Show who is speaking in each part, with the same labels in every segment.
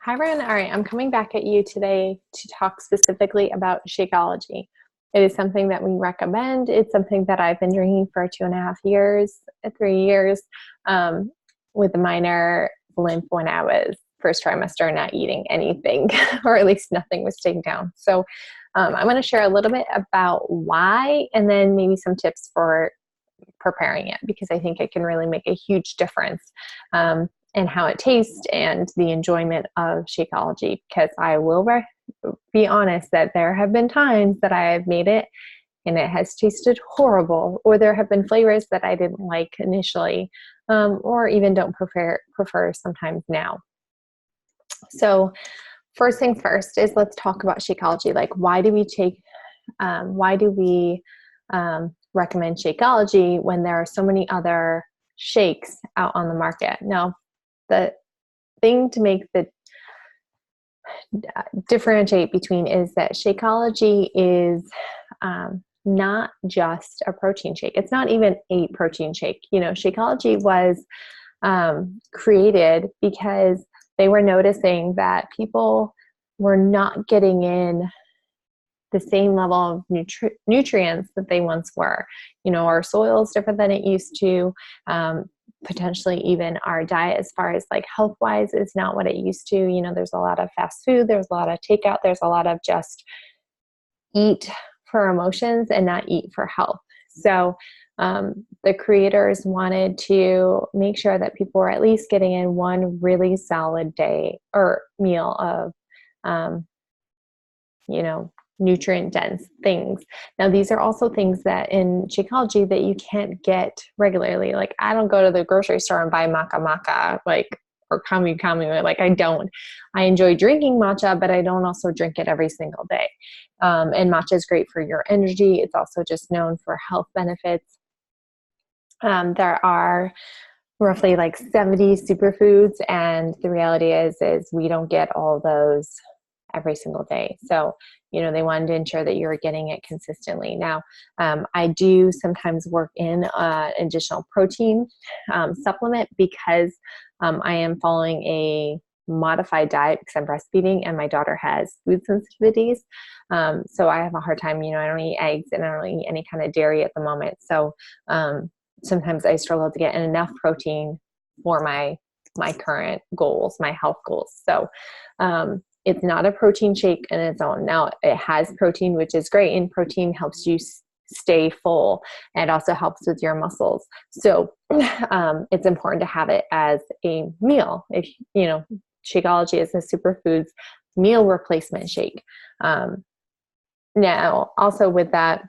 Speaker 1: Hi, Ren. All right, I'm coming back at you today to talk specifically about Shakeology. It is something that we recommend. It's something that I've been drinking for 2.5 years, 3 years, um, with a minor limp when I was first trimester, not eating anything, or at least nothing was taken down. So I'm going to share a little bit about why, and then maybe some tips for preparing it, because I think it can really make a huge difference in how it tastes and the enjoyment of Shakeology. Because I will be honest that there have been times that I have made it and it has tasted horrible, or there have been flavors that I didn't like initially, or even don't prefer sometimes now. So first things first is let's talk about Shakeology. Like, why do we recommend Shakeology when there are so many other shakes out on the market? Now, the thing to make the differentiate between is that Shakeology is not just a protein shake. It's not even a protein shake. Shakeology was created because they were noticing that people were not getting in the same level of nutrients that they once were. Our soil is different than it used to. Potentially even our diet as far as like health wise is not what it used to. There's a lot of fast food, there's a lot of takeout, there's a lot of just eat for emotions and not eat for health. So the creators wanted to make sure that people were at least getting in one really solid day or meal of nutrient dense things. Now, these are also things that in Shakeology that you can't get regularly. Like, I don't go to the grocery store and buy maca, or kami. Like, I don't. I enjoy drinking matcha, but I don't also drink it every single day. And matcha is great for your energy. It's also just known for health benefits. There are roughly like 70 superfoods, and the reality is we don't get all those every single day. So, they wanted to ensure that you're getting it consistently. Now, I do sometimes work in additional protein supplement because I am following a modified diet because I'm breastfeeding and my daughter has food sensitivities. So I have a hard time, I don't eat eggs and I don't eat any kind of dairy at the moment. So sometimes I struggle to get enough protein for my current goals, my health goals. So it's not a protein shake in its own. Now, it has protein, which is great, and protein helps you stay full and also helps with your muscles. So it's important to have it as a meal. If Shakeology is a superfoods meal replacement shake. Now, also with that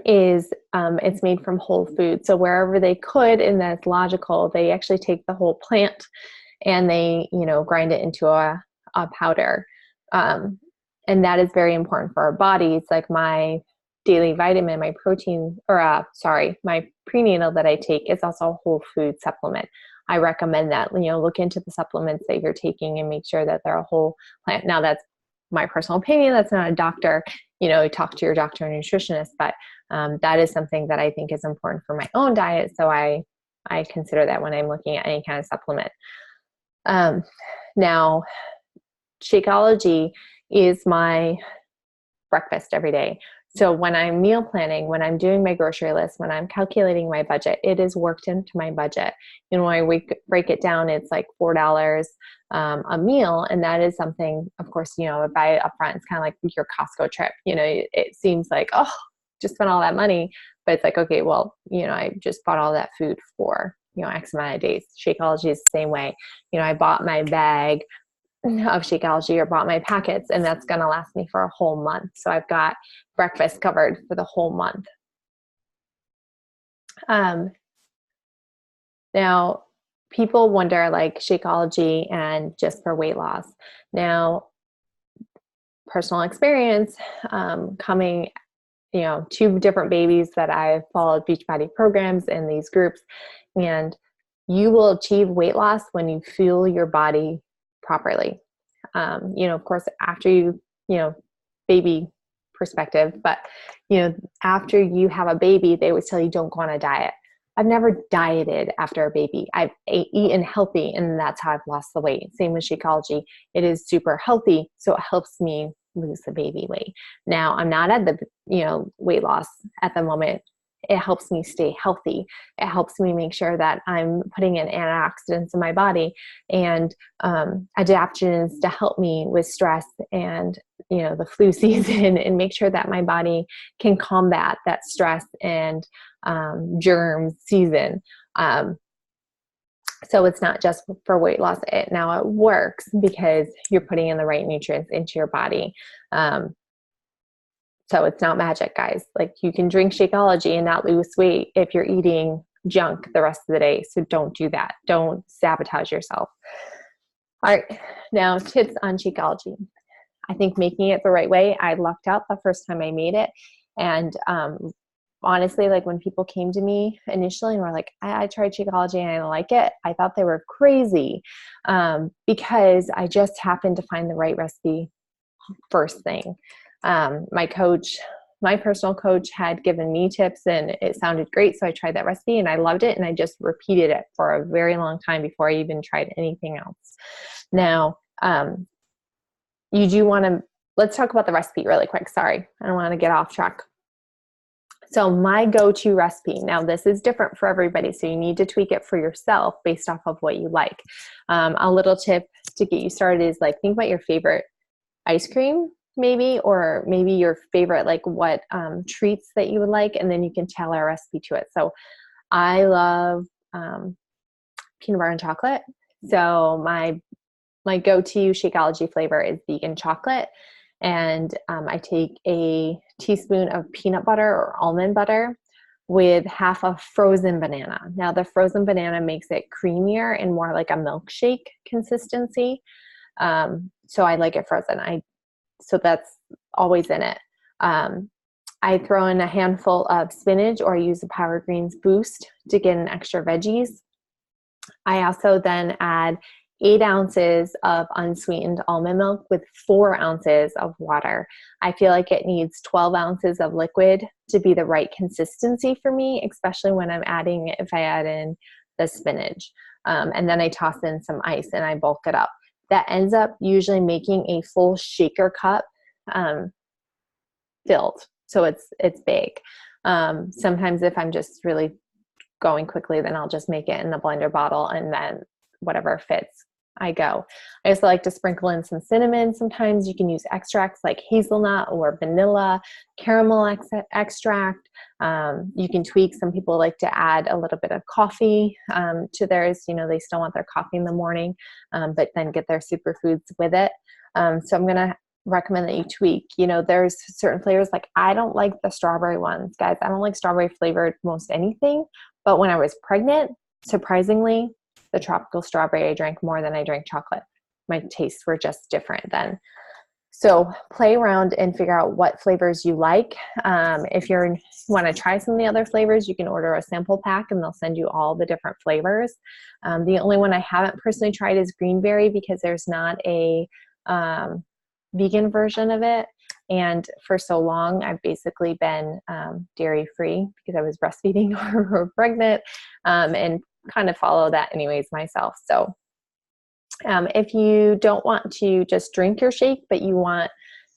Speaker 1: is it's made from whole food. So wherever they could, and that's logical, they actually take the whole plant and they grind it into a powder. And that is very important for our bodies. Like my daily vitamin, my protein, my prenatal that I take is also a whole food supplement. I recommend that, look into the supplements that you're taking and make sure that they're a whole plant. Now, that's my personal opinion. That's not a doctor, talk to your doctor and nutritionist, but that is something that I think is important for my own diet. So I consider that when I'm looking at any kind of supplement. Now, Shakeology is my breakfast every day. So when I'm meal planning, when I'm doing my grocery list, when I'm calculating my budget, it is worked into my budget. When I break it down, it's like $4 a meal. And that is something, of course, buy it upfront. It's kind of like your Costco trip. It seems like, oh, just spent all that money. But it's like, okay, well, I just bought all that food for, X amount of days. Shakeology is the same way. I bought my bag of Shakeology or bought my packets, and that's going to last me for a whole month. So I've got breakfast covered for the whole month. Now, people wonder, like, Shakeology and just for weight loss. Now, personal experience, coming, 2 different babies that I've followed Beachbody programs in these groups, and you will achieve weight loss when you fuel your body properly. Of course, after you, baby perspective, but, after you have a baby, they would tell you don't go on a diet. I've never dieted after a baby. I've eaten healthy, and that's how I've lost the weight. Same with Shakeology. It is super healthy, so it helps me lose the baby weight. Now, I'm not at the weight loss at the moment. It helps me stay healthy. It helps me make sure that I'm putting in antioxidants in my body and adaptogens to help me with stress and the flu season, and make sure that my body can combat that stress and germ season. So it's not just for weight loss. Now it works because you're putting in the right nutrients into your body. So it's not magic, guys. Like, you can drink Shakeology and not lose weight if you're eating junk the rest of the day. So don't do that. Don't sabotage yourself. All right. Now, tips on Shakeology. I think making it the right way, I lucked out the first time I made it. And honestly, like, when people came to me initially and were like, I tried Shakeology and I don't like it, I thought they were crazy, because I just happened to find the right recipe first thing. My personal coach had given me tips and it sounded great. So I tried that recipe and I loved it. And I just repeated it for a very long time before I even tried anything else. Now, let's talk about the recipe really quick. Sorry, I don't want to get off track. So my go-to recipe, now this is different for everybody, so you need to tweak it for yourself based off of what you like. A little tip to get you started is, like, think about your favorite ice cream, maybe, or maybe your favorite, like, what treats that you would like, and then you can tailor a recipe to it. So I love peanut butter and chocolate. So my go-to Shakeology flavor is vegan chocolate. And I take a teaspoon of peanut butter or almond butter with half a frozen banana. Now, the frozen banana makes it creamier and more like a milkshake consistency. So I like it frozen. So that's always in it. I throw in a handful of spinach, or I use the Power Greens Boost to get an extra veggies. I also then add 8 ounces of unsweetened almond milk with 4 ounces of water. I feel like it needs 12 ounces of liquid to be the right consistency for me, especially when if I add in the spinach. And then I toss in some ice and I bulk it up. That ends up usually making a full shaker cup filled. So it's big. Sometimes if I'm just really going quickly, then I'll just make it in the blender bottle, and then whatever fits, I go. I also like to sprinkle in some cinnamon. Sometimes you can use extracts like hazelnut or vanilla, caramel extract. You can tweak. Some people like to add a little bit of coffee to theirs. They still want their coffee in the morning, but then get their superfoods with it. So I'm going to recommend that you tweak. There's certain flavors, like I don't like the strawberry ones, guys. I don't like strawberry flavored most anything. But when I was pregnant, surprisingly, the tropical strawberry I drank more than I drank chocolate. My tastes were just different then. So play around and figure out what flavors you like. If you want to try some of the other flavors, you can order a sample pack and they'll send you all the different flavors. The only one I haven't personally tried is greenberry, because there's not a vegan version of it. And for so long, I've basically been dairy-free because I was breastfeeding or pregnant, and kind of follow that anyways myself. So if you don't want to just drink your shake, but you want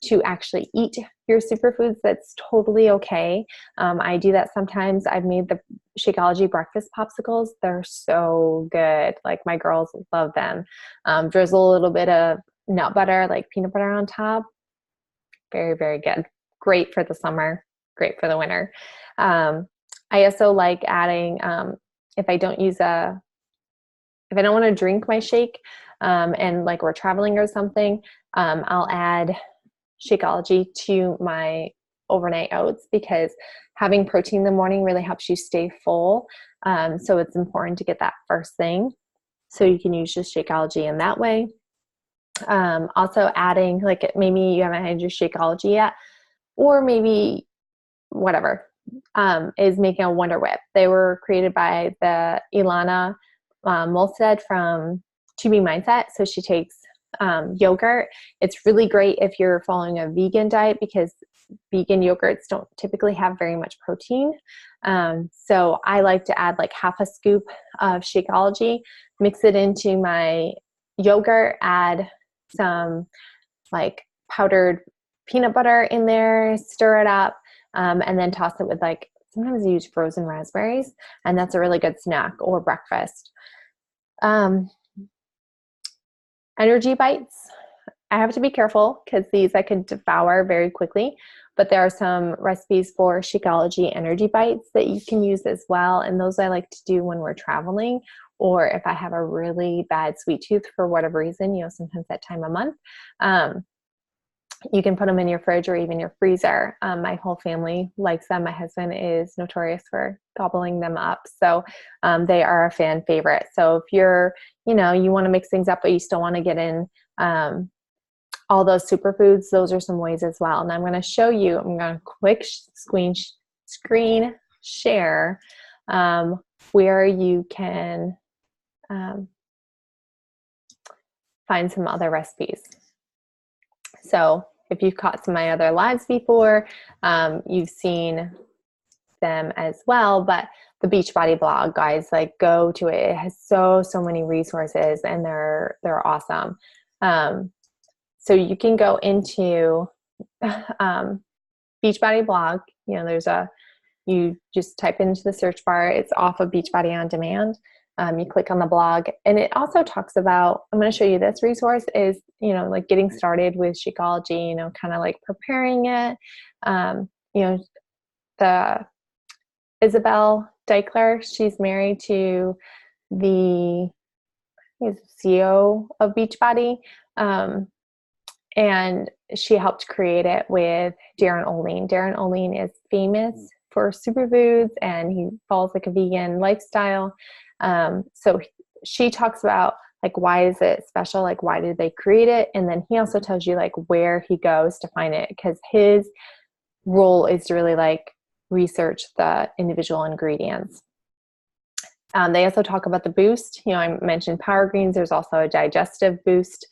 Speaker 1: to actually eat your superfoods, that's totally okay. I do that sometimes. I've made the Shakeology breakfast popsicles. They're so good. Like, my girls love them. Drizzle a little bit of nut butter, like peanut butter on top. Very, very good. Great for the summer. Great for the winter. I also like adding, if I don't want to drink my shake, and like we're traveling or something, I'll add Shakeology to my overnight oats, because having protein in the morning really helps you stay full. So it's important to get that first thing. So you can use just Shakeology in that way. Also adding, like, maybe you haven't had your Shakeology yet, or maybe whatever, is making a Wonder Whip. They were created by the Ilana Molstead from To Be Mindset. So she takes yogurt. It's really great if you're following a vegan diet, because vegan yogurts don't typically have very much protein. So I like to add like half a scoop of Shakeology, mix it into my yogurt, add some like powdered peanut butter in there, stir it up, and then toss it with like, sometimes I use frozen raspberries, and that's a really good snack or breakfast. Energy bites. I have to be careful because these I can devour very quickly, but there are some recipes for Shakeology energy bites that you can use as well. And those I like to do when we're traveling, or if I have a really bad sweet tooth for whatever reason, sometimes that time of month. You can put them in your fridge or even your freezer. My whole family likes them. My husband is notorious for gobbling them up. So they are a fan favorite. So if you're, you want to mix things up, but you still want to get in all those superfoods, those are some ways as well. And I'm going to show you, I'm going to quick screen share where you can find some other recipes. So if you've caught some of my other lives before, you've seen them as well, but the Beachbody blog, guys, like go to it. It has so many resources, and they're awesome. So you can go into Beachbody blog. You just type into the search bar. It's off of Beachbody On Demand. You click on the blog, and it also talks about, I'm going to show you this resource is, like getting started with Shakeology, kind of like preparing it. The Isabel Deichler, she's married to the CEO of Beachbody. And she helped create it with Darren Oline. Darren Oline is famous for superfoods, and he follows like a vegan lifestyle. So she talks about like, why is it special? Like, why did they create it? And then he also tells you like where he goes to find it, because his role is to really like research the individual ingredients. They also talk about the boost. I mentioned Power Greens. There's also a digestive boost,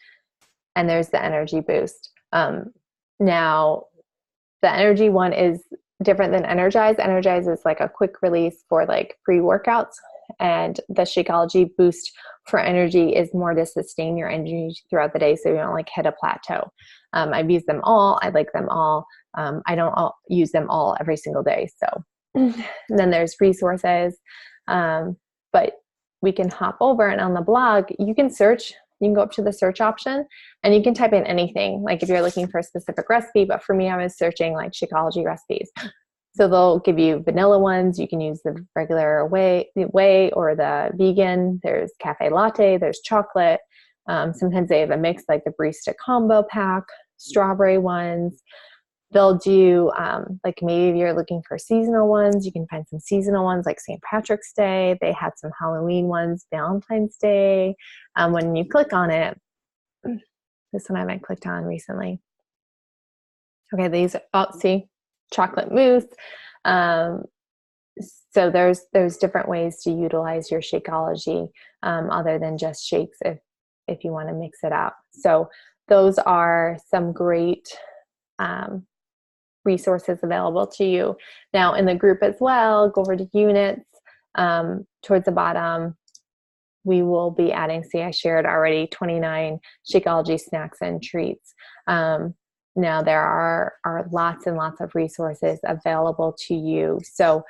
Speaker 1: and there's the energy boost. Now, the energy one is different than Energize. Energize is like a quick release for like pre-workouts, and the Shakeology boost for energy is more to sustain your energy throughout the day, so you don't like hit a plateau. I've used them all. I like them all. I don't use them all every single day. So then there's resources, but we can hop over, and on the blog, you can search. You can go up to the search option, and you can type in anything, like if you're looking for a specific recipe. But for me, I was searching like Shakeology recipes. So they'll give you vanilla ones. You can use the regular way or the vegan. There's cafe latte. There's chocolate. Sometimes they have a mix, like the barista combo pack, strawberry ones. They'll do, like maybe if you're looking for seasonal ones, you can find some seasonal ones like St. Patrick's Day. They had some Halloween ones, Valentine's Day. When you click on it, this one I haven't clicked on recently. Okay, these, see, chocolate mousse. So there's different ways to utilize your Shakeology other than just shakes if you want to mix it up. So those are some great resources available to you. Now in the group as well, go over to units. Towards the bottom, we will be adding, see, I shared already 29 Shakeology snacks and treats. Now there are lots and lots of resources available to you. So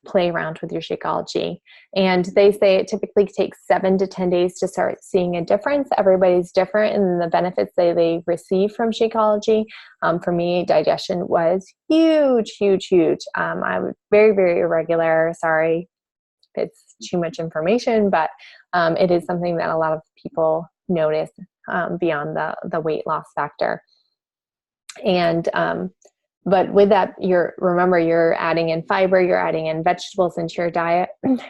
Speaker 1: play around with your Shakeology. And they say it typically takes 7 to 10 days to start seeing a difference. Everybody's different in the benefits they receive from Shakeology. For me, digestion was huge. I was very, very irregular. Sorry if it's too much information, but it is something that a lot of people notice beyond the weight loss factor. And but with that, remember you're adding in fiber, you're adding in vegetables into your diet.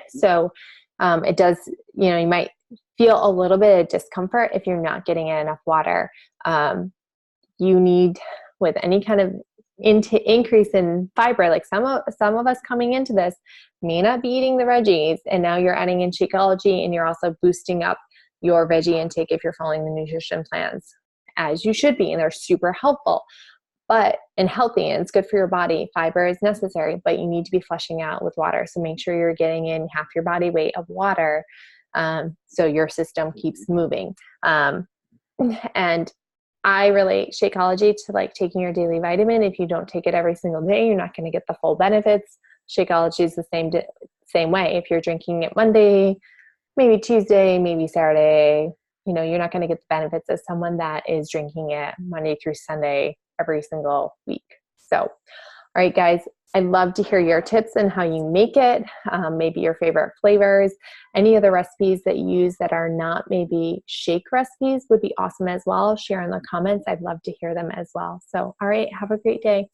Speaker 1: So it does, you might feel a little bit of discomfort if you're not getting in enough water. You need, with any kind of increase in fiber, like some of us coming into this may not be eating the veggies, and now you're adding in Shakeology, and you're also boosting up your veggie intake if you're following the nutrition plans as you should be, and they're super helpful. but and healthy, and it's good for your body. Fiber is necessary, but you need to be flushing out with water. So make sure you're getting in half your body weight of water, so your system keeps moving. And I relate Shakeology to like taking your daily vitamin. If you don't take it every single day, you're not going to get the full benefits. Shakeology is the same way. If you're drinking it Monday, maybe Tuesday, maybe Saturday, you're not going to get the benefits of someone that is drinking it Monday through Sunday every single week. So, all right, guys, I'd love to hear your tips and how you make it, maybe your favorite flavors. Any of the recipes that you use that are not maybe shake recipes would be awesome as well. Share in the comments. I'd love to hear them as well. So, all right, have a great day.